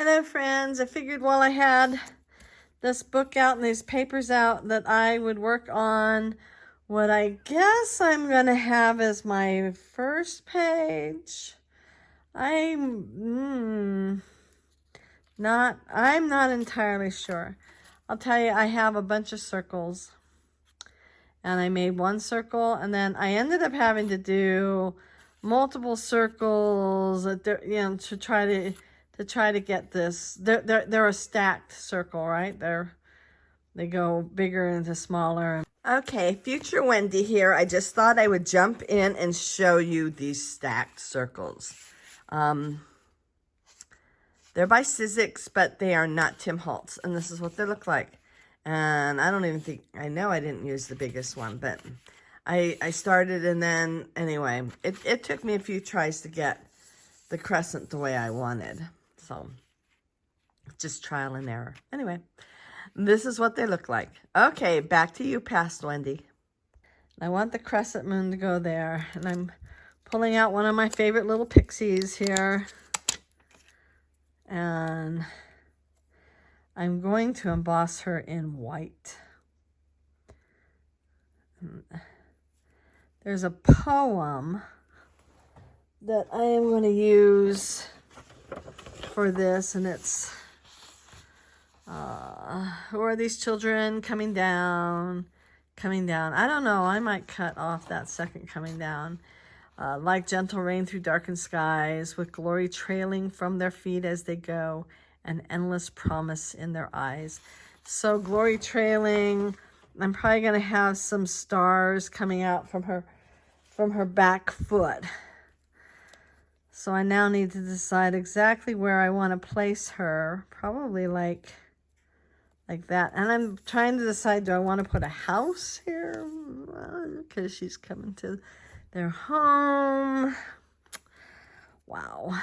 Hello friends, I figured while I had this book out and these papers out that I would work on what I guess I'm going to have as my first page. I'm not entirely sure. I'll tell you, I have a bunch of circles and I made one circle and then I ended up having to do multiple circles, to try to get this. They're a stacked circle, right? They go bigger into smaller. Okay, future Wendy here. I just thought I would jump in and show you these stacked circles. They're by Sizzix, but they are not Tim Holtz, and this is what they look like. And I don't even think, I know I didn't use the biggest one, but I started, and then anyway, it took me a few tries to get the crescent the way I wanted. So just trial and error. Anyway, this is what they look like. Okay, back to you, past Wendy. I want the crescent moon to go there, and I'm pulling out one of my favorite little pixies here. And I'm going to emboss her in white. There's a poem that I am going to use for this, and it's, who are these children coming down, coming down? I don't know, I might cut off that second coming down. Like gentle rain through darkened skies, with glory trailing from their feet as they go, an endless promise in their eyes. So glory trailing, I'm probably going to have some stars coming out from her back foot. So I now need to decide exactly where I want to place her, probably like that. And I'm trying to decide, do I want to put a house here? Because she's coming to their home. Wow.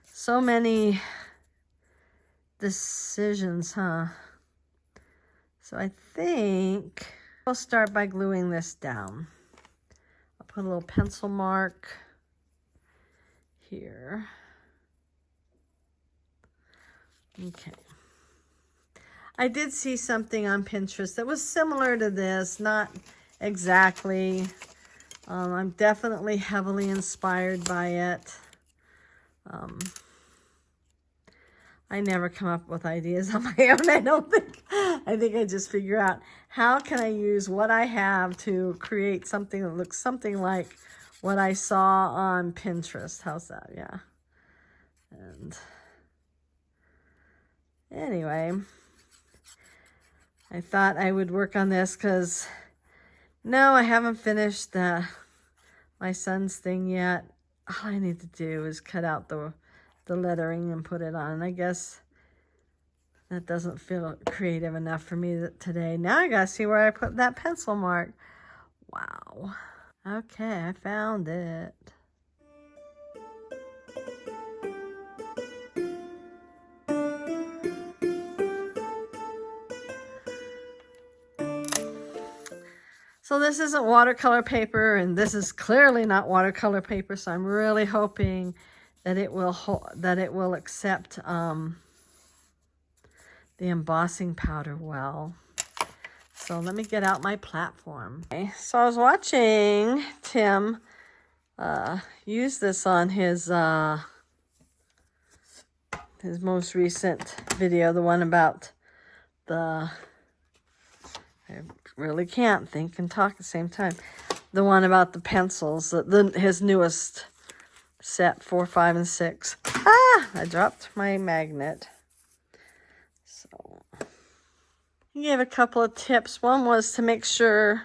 So many decisions, huh? So I think I'll start by gluing this down. I'll put a little pencil mark here. Okay. I did see something on Pinterest that was similar to this, not exactly. I'm definitely heavily inspired by it. I never come up with ideas on my own, I don't think. I think I just figure out, how can I use what I have to create something that looks something like what I saw on Pinterest. How's that? Yeah. And anyway, I thought I would work on this because, no, I haven't finished my son's thing yet. All I need to do is cut out the lettering and put it on. I guess that doesn't feel creative enough for me today. Now I gotta see where I put that pencil mark. Wow. Okay, I found it. So this isn't watercolor paper, and this is clearly not watercolor paper, so I'm really hoping that it will accept the embossing powder well. So let me get out my platform. Okay, so I was watching Tim use this on his most recent video, the one about I really can't think and talk at the same time. The one about the pencils, his newest set, 4, 5, and 6. Ah, I dropped my magnet. So he gave a couple of tips. One was to make sure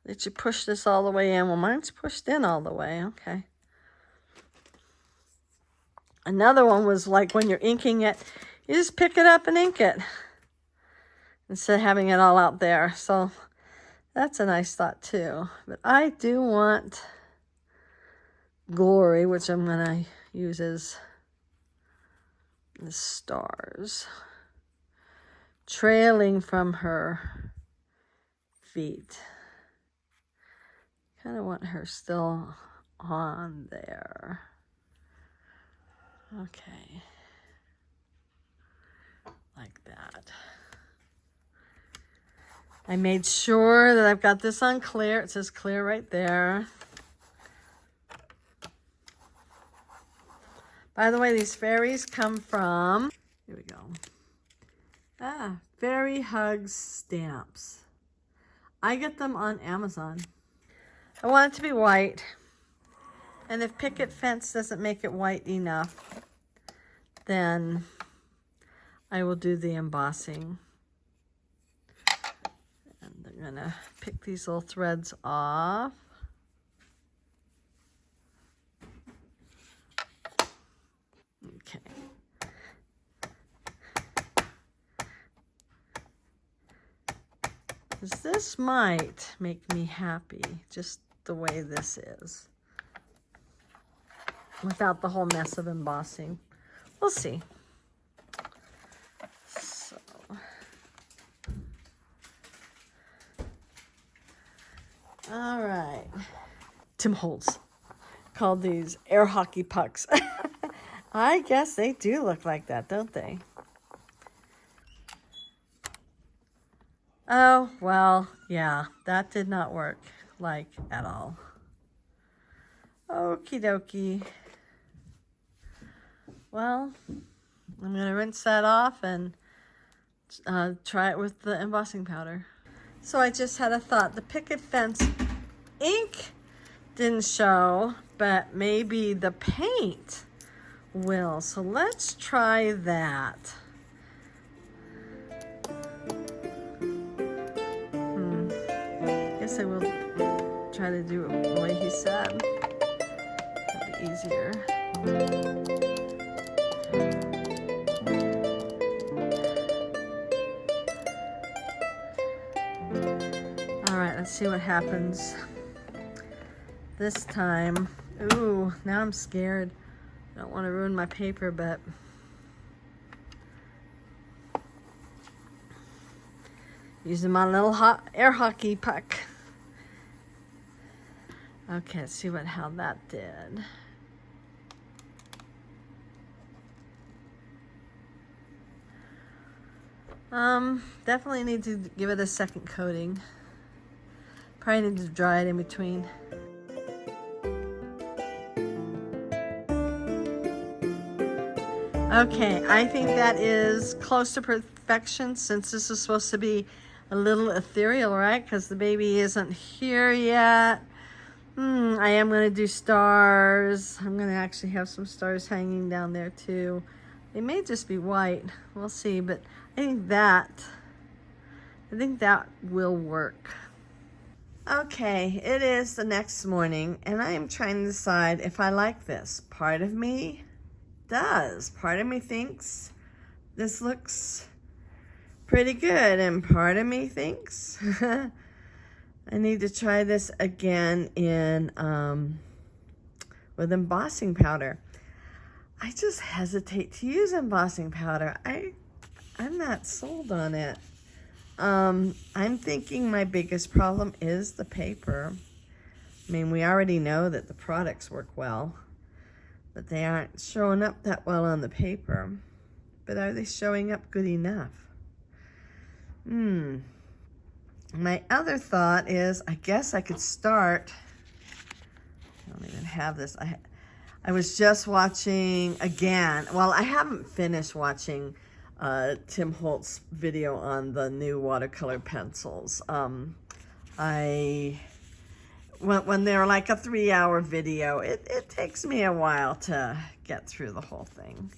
that you push this all the way in. Well, mine's pushed in all the way. Okay. Another one was like when you're inking it, you just pick it up and ink it instead of having it all out there. So that's a nice thought too. But I do want glory, which I'm going to use as the stars, trailing from her feet. Kind of want her still on there. Okay. Like that. I made sure that I've got this on clear. It says clear right there. By the way, these fairies come from, here we go. Fairy Hugs stamps. I get them on Amazon. I want it to be white. And if picket fence doesn't make it white enough, then I will do the embossing. And I'm gonna pick these little threads off. Okay. This might make me happy, just the way this is, without the whole mess of embossing. We'll see. So, all right. Tim Holtz called these air hockey pucks. I guess they do look like that, don't they? Oh, well, yeah, that did not work, like, at all. Okie dokie. Well, I'm going to rinse that off and try it with the embossing powder. So I just had a thought. The picket fence ink didn't show, but maybe the paint will. So let's try that. I will try to do it the way he said. That'll be easier. All right, let's see what happens this time. Ooh, now I'm scared. I don't want to ruin my paper, but using my little air hockey puck. Okay, let's see how that did. Definitely need to give it a second coating. Probably need to dry it in between. Okay, I think that is close to perfection, since this is supposed to be a little ethereal, right? Because the baby isn't here yet. I am going to do stars. I'm going to actually have some stars hanging down there too. They may just be white. We'll see, but I think that will work. Okay, it is the next morning, and I am trying to decide if I like this. Part of me does. Part of me thinks this looks pretty good, and part of me thinks I need to try this again in with embossing powder. I just hesitate to use embossing powder. I'm not sold on it. I'm thinking my biggest problem is the paper. I mean, we already know that the products work well, but they aren't showing up that well on the paper. But are they showing up good enough? My other thought is, I guess I could start, I don't even have this. I was just watching again. Well, I haven't finished watching Tim Holtz video on the new watercolor pencils. When they're like a 3-hour video, it takes me a while to get through the whole thing.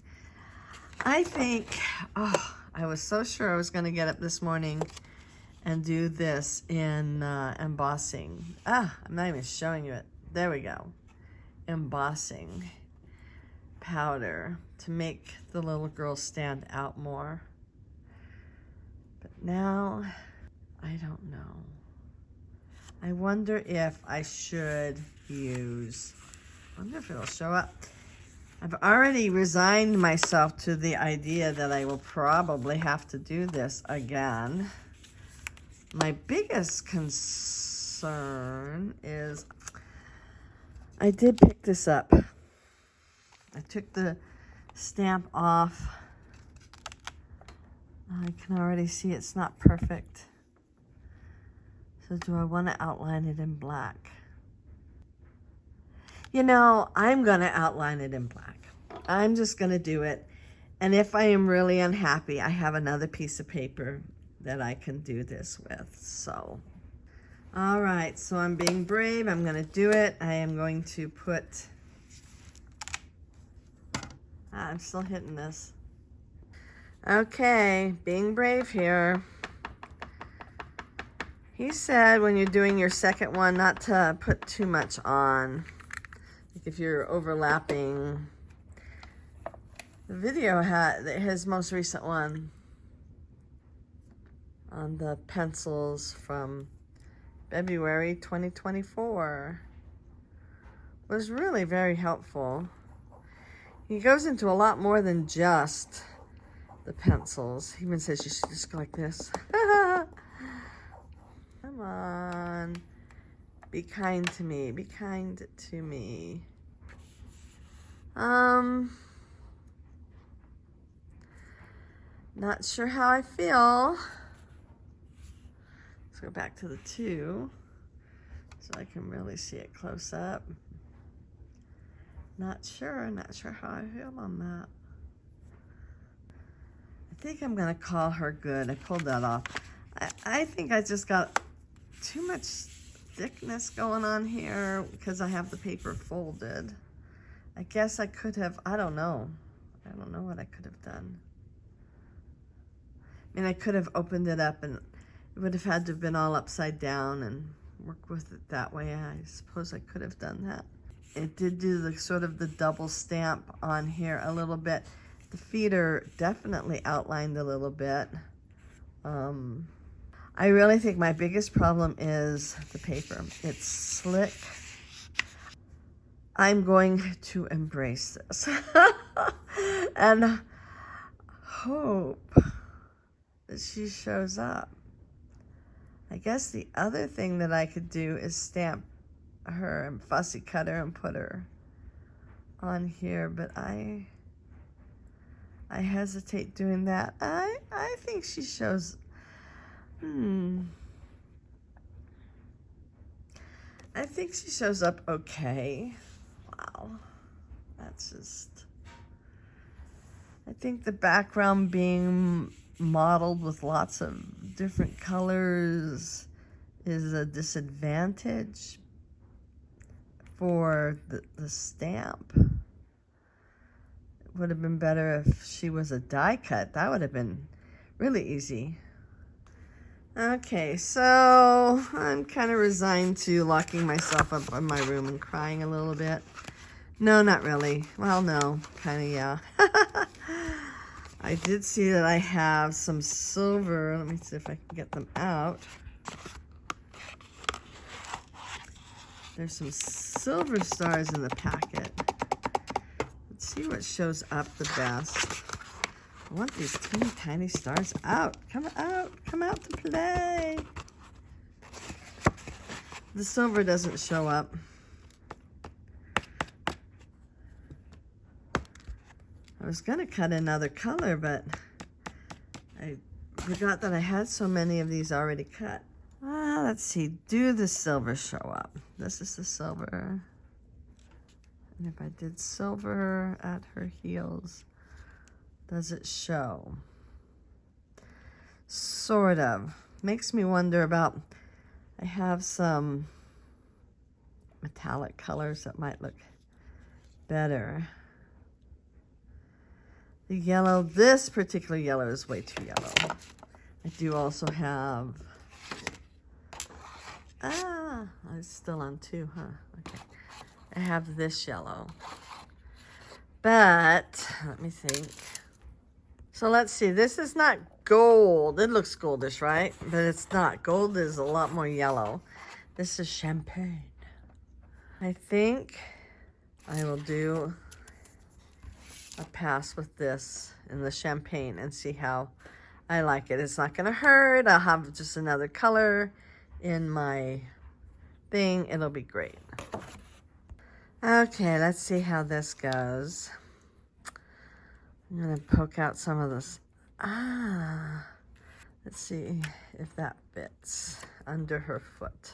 I think, I was so sure I was going to get up this morning and do this in embossing. I'm not even showing you it. There we go. Embossing powder to make the little girl stand out more. But now, I don't know. I wonder if I should use, I wonder if it'll show up. I've already resigned myself to the idea that I will probably have to do this again. My biggest concern is I did pick this up. I took the stamp off. I can already see it's not perfect. So do I want to outline it in black? You know, I'm going to outline it in black. I'm just going to do it. And if I am really unhappy, I have another piece of paper that I can do this with. So, all right, so I'm being brave. I'm going to do it. I am going to put, I'm still hitting this. Okay, being brave here. He said when you're doing your second one not to put too much on. Like if you're overlapping. The video had his most recent one on the pencils from February 2024 was really very helpful. He goes into a lot more than just the pencils. He even says you should just go like this. Come on. Be kind to me. Be kind to me. Not sure how I feel. Let's go back to the 2 so I can really see it close up. Not sure how I feel on that. I think I'm gonna call her good. I pulled that off. I think I just got too much thickness going on here because I have the paper folded. I guess I could have, I don't know what I could have done. I mean, I could have opened it up and it would have had to have been all upside down and work with it that way. I suppose I could have done that. It did do the sort of the double stamp on here a little bit. The feet are definitely outlined a little bit. I really think my biggest problem is the paper. It's slick. I'm going to embrace this and hope that she shows up. I guess the other thing that I could do is stamp her and fussy cut her and put her on here, but I hesitate doing that. I think she shows, I think she shows up okay. Wow, that's just, I think the background being modeled with lots of different colors is a disadvantage for the stamp. It would have been better if she was a die cut. That would have been really easy. Okay, so I'm kind of resigned to locking myself up in my room and crying a little bit. No, not really. Well, no, kind of, yeah. I did see that I have some silver. Let me see if I can get them out. There's some silver stars in the packet. Let's see what shows up the best. I want these teeny tiny stars out. Come out to play. The silver doesn't show up. I was gonna cut another color, but I forgot that I had so many of these already cut. Let's see, do the silver show up? This is the silver. And if I did silver at her heels, does it show? Sort of. Makes me wonder about, I have some metallic colors that might look better. The yellow, this particular yellow is way too yellow. I do also have, it's still on 2, huh? Okay. I have this yellow. But, let me think. So let's see, this is not gold. It looks goldish, right? But it's not. Gold is a lot more yellow. This is champagne. I think I will do a pass with this in the champagne and see how I like it. It's not gonna hurt. I'll have just another color in my thing. It'll be great. Okay, let's see how this goes. I'm going to poke out some of this. Let's see if that fits under her foot.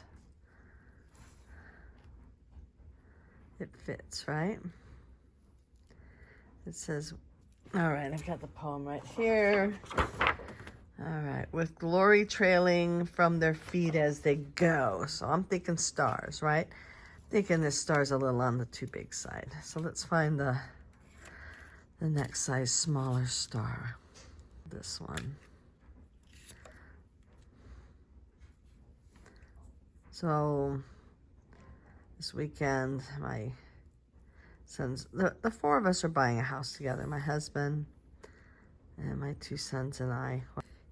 It fits, right? It says, all right, I've got the poem right here. All right, with glory trailing from their feet as they go. So I'm thinking stars, right? Thinking this star's a little on the too big side. So let's find the next size smaller star. This one. So this weekend, my sons, the four of us are buying a house together. My husband and my two sons and I.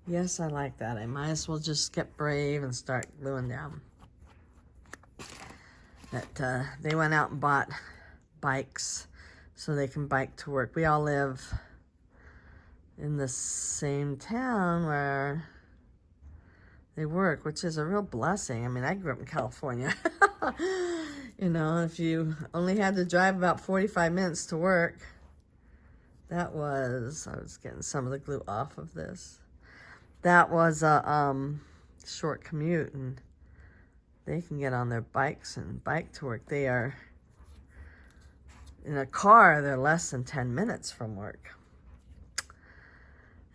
Yes, I like that. I might as well just get brave and start gluing down. That they went out and bought bikes so they can bike to work. We all live in the same town where they work, which is a real blessing. I mean, I grew up in California. You know, if you only had to drive about 45 minutes to work, I was getting some of the glue off of this. That was a short commute, and they can get on their bikes and bike to work. They are, in a car, they're less than 10 minutes from work.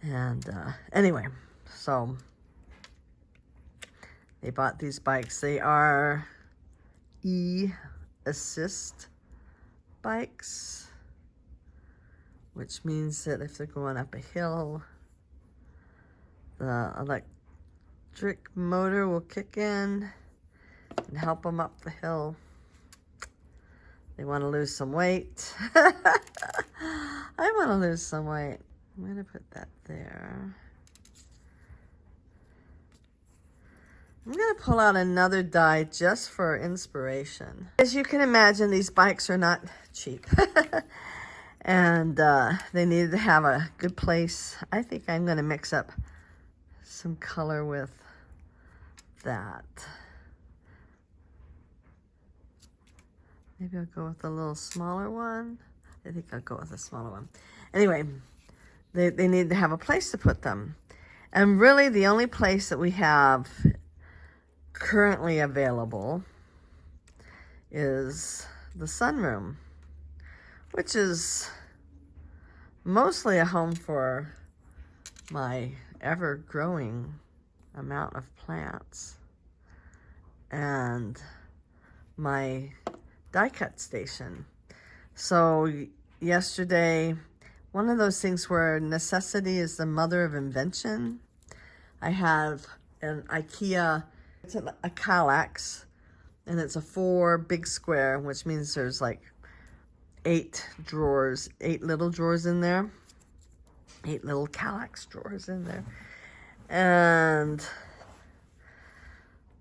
And anyway, so they bought these bikes. They are e-assist bikes, which means that if they're going up a hill, the electric motor will kick in and help them up the hill. They want to lose some weight. I want to lose some weight. I'm going to put that there. I'm going to pull out another die just for inspiration. As you can imagine, these bikes are not cheap. And they needed to have a good place. I think I'm going to mix up some color with that. Maybe I'll go with a little smaller one. I think I'll go with a smaller one. Anyway, they need to have a place to put them. And really the only place that we have currently available is the sunroom, which is mostly a home for my ever-growing amount of plants and my die cut station. So yesterday, one of those things where necessity is the mother of invention. I have an IKEA, it's a Kallax, and it's a 4 big square, which means there's like 8 drawers, 8 little drawers in there. 8 little Kallax drawers in there. And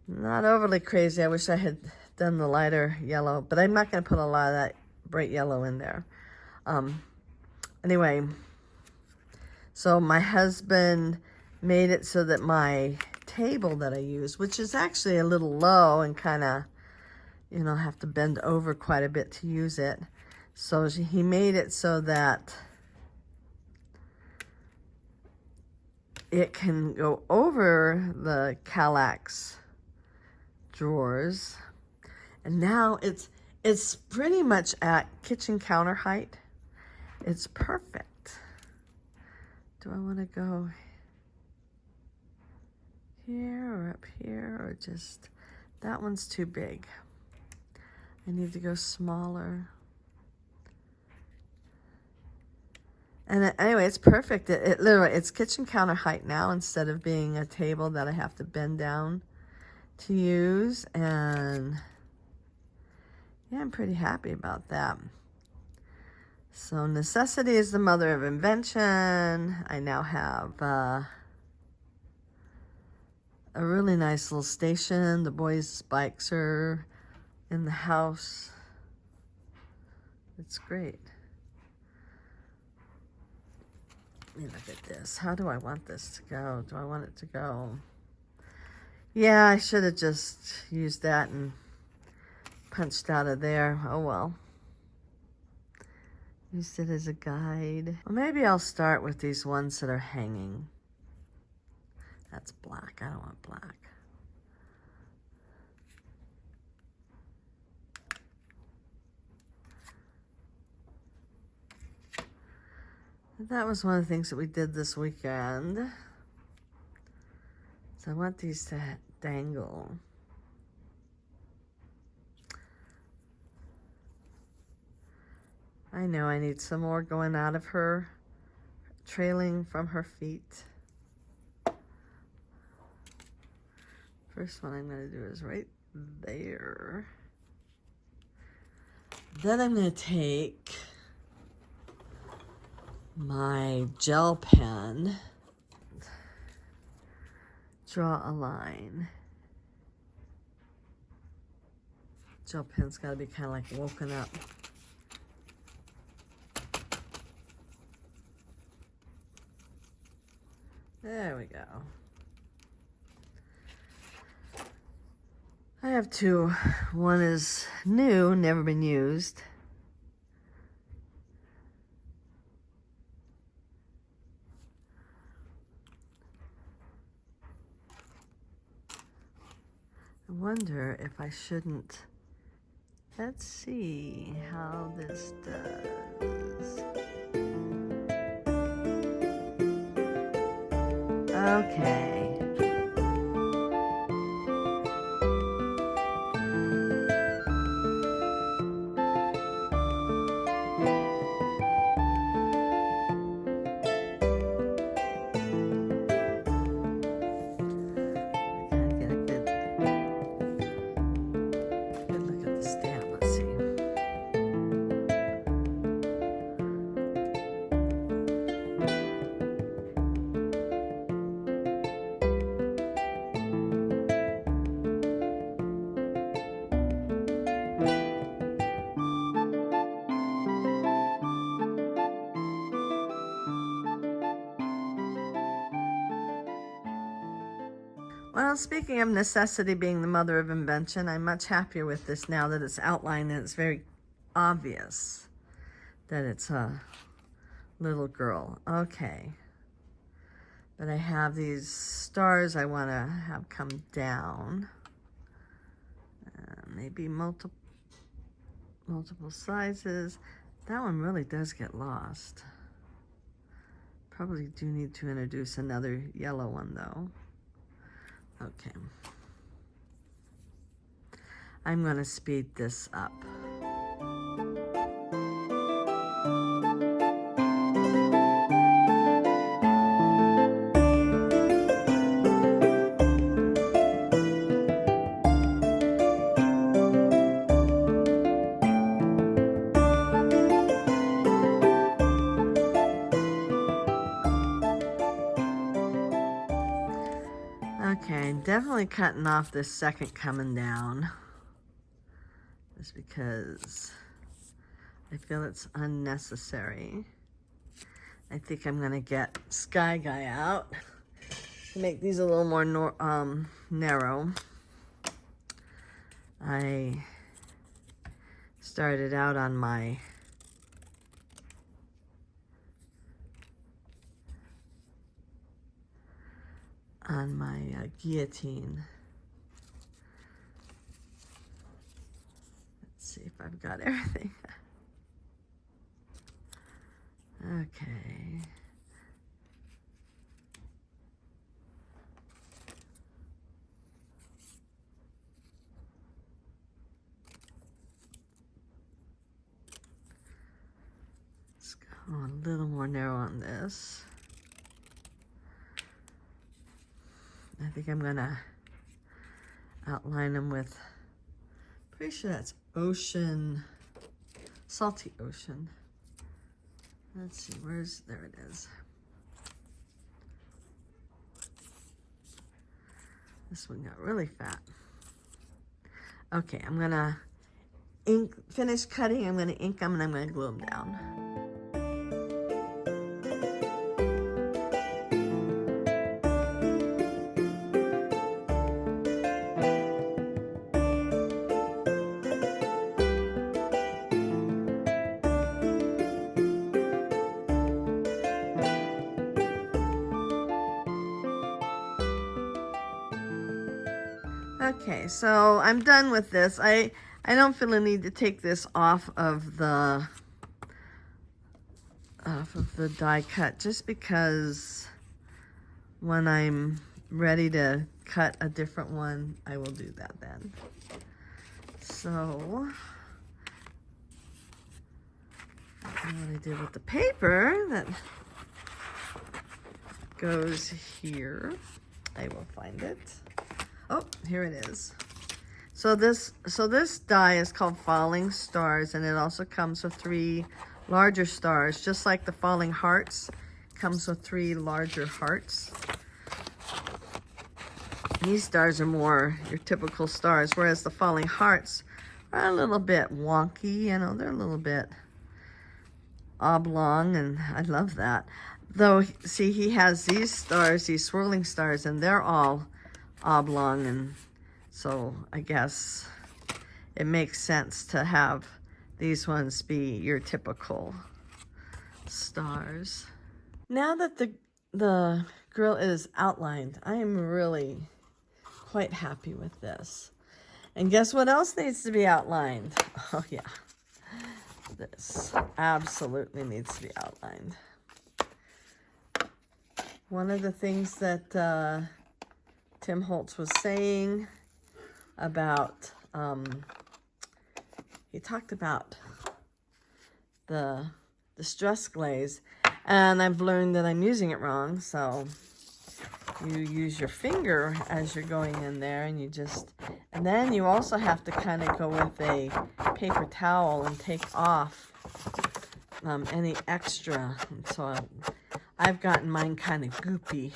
not overly crazy. I wish I had done the lighter yellow, but I'm not going to put a lot of that bright yellow in there. Anyway, so my husband made it so that my table that I use, which is actually a little low and kind of, you know, have to bend over quite a bit to use it. So he made it so that it can go over the Kallax drawers. And now it's pretty much at kitchen counter height. It's perfect. Do I want to go here or up here, or just, that one's too big. I need to go smaller. And anyway, it's perfect. It literally, it's kitchen counter height now instead of being a table that I have to bend down to use. And yeah, I'm pretty happy about that. So necessity is the mother of invention. I now have a really nice little station. The boys' bikes are in the house. It's great. Let me look at this. How do I want this to go? Do I want it to go? Yeah, I should have just used that and punched out of there. Oh well. Used it as a guide. Well, maybe I'll start with these ones that are hanging. That's black. I don't want black. That was one of the things that we did this weekend. So I want these to dangle. I know I need some more going out of her, trailing from her feet. First one I'm going to do is right there. Then I'm going to take my gel pen, draw a line. Gel pen's got to be kind of like woken up. There we go. I have two. One is new, never been used. I wonder if I shouldn't. Let's see how this does. Okay. Well, speaking of necessity being the mother of invention, I'm much happier with this now that it's outlined and it's very obvious that it's a little girl. Okay. But I have these stars I want to have come down. Maybe multiple sizes. That one really does get lost. Probably do need to introduce another yellow one though. Okay. I'm going to speed this up. Okay, definitely cutting off this second coming down. Just because I feel it's unnecessary. I think I'm gonna get Sky Guy out to make these a little more narrow. I started out on my guillotine. Let's see if I've got everything. Okay. Let's go a little more narrow on this. I think I'm gonna outline them with, pretty sure that's ocean, salty ocean. Let's see, there it is. This one got really fat. Okay, I'm gonna finish cutting, I'm gonna ink them and I'm gonna glue them down. Okay, so I'm done with this. I don't feel a need to take this off of the die cut, just because when I'm ready to cut a different one, I will do that then. So what I did with the paper that goes here, I will find it. Oh, here it is. So this die is called Falling Stars, and it also comes with 3 larger stars, just like the Falling Hearts comes with 3 larger hearts. These stars are more your typical stars, whereas the Falling Hearts are a little bit wonky, you know, they're a little bit oblong, and I love that. Though, see, he has these stars, these swirling stars, and they're all oblong, and so I guess it makes sense to have these ones be your typical stars. Now that the grill is outlined, I am really quite happy with this. And guess what else needs to be outlined? Oh yeah, this absolutely needs to be outlined. One of the things that Tim Holtz was saying about, he talked about the distress glaze, and I've learned that I'm using it wrong. So you use your finger as you're going in there, and and then you also have to kind of go with a paper towel and take off any extra. And so I've gotten mine kind of goopy.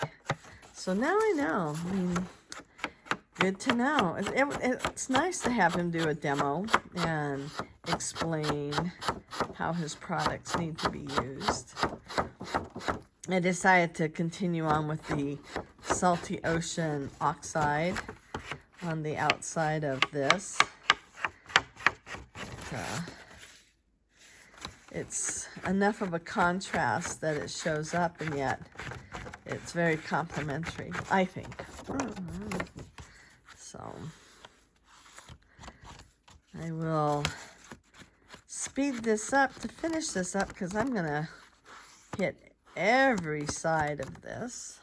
So now I know. I mean, good to know. It's nice to have him do a demo and explain how his products need to be used. I decided to continue on with the Salty Ocean Oxide on the outside of this. It's enough of a contrast that it shows up, and yet it's very complimentary, I think. So I will speed this up to finish this up, because I'm going to hit every side of this.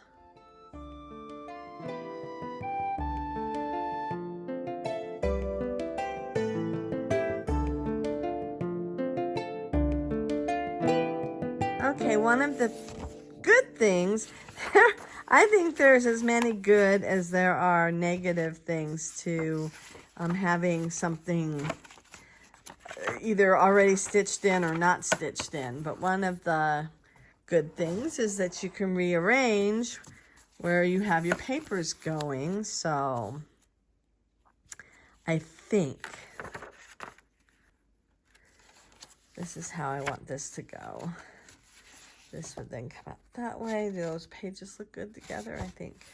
Okay, one of the good things, I think there's as many good as there are negative things to having something either already stitched in or not stitched in. But one of the good things is that you can rearrange where you have your papers going. So I think this is how I want this to go. This would then come out that way. Those pages look good together, I think.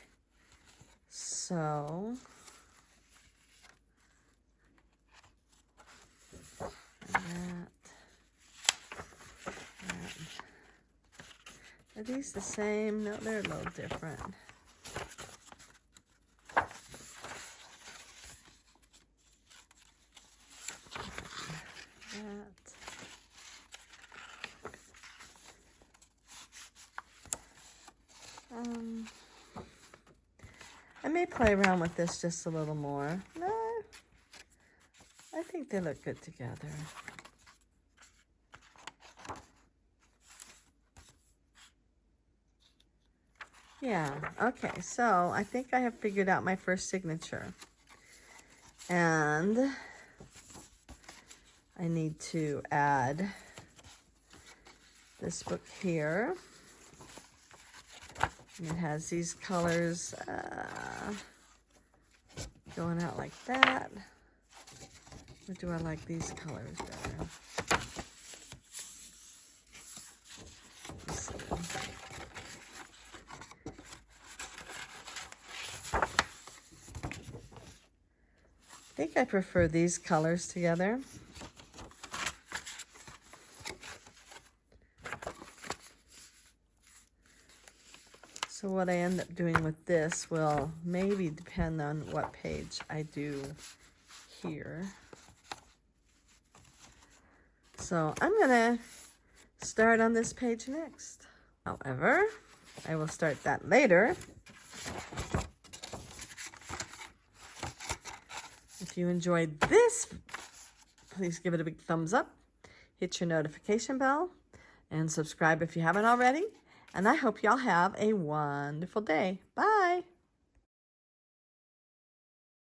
So that. Are these the same? No, they're a little different. I may play around with this just a little more. No, I think they look good together. Yeah, okay, so I think I have figured out my first signature. And I need to add this book here. And it has these colors going out like that. Or do I like these colors better? Let's see. I think I prefer these colors together. So what I end up doing with this will maybe depend on what page I do here. So I'm gonna start on this page next. However, I will start that later. If you enjoyed this, please give it a big thumbs up, hit your notification bell, and subscribe if you haven't already. And I hope y'all have a wonderful day. Bye.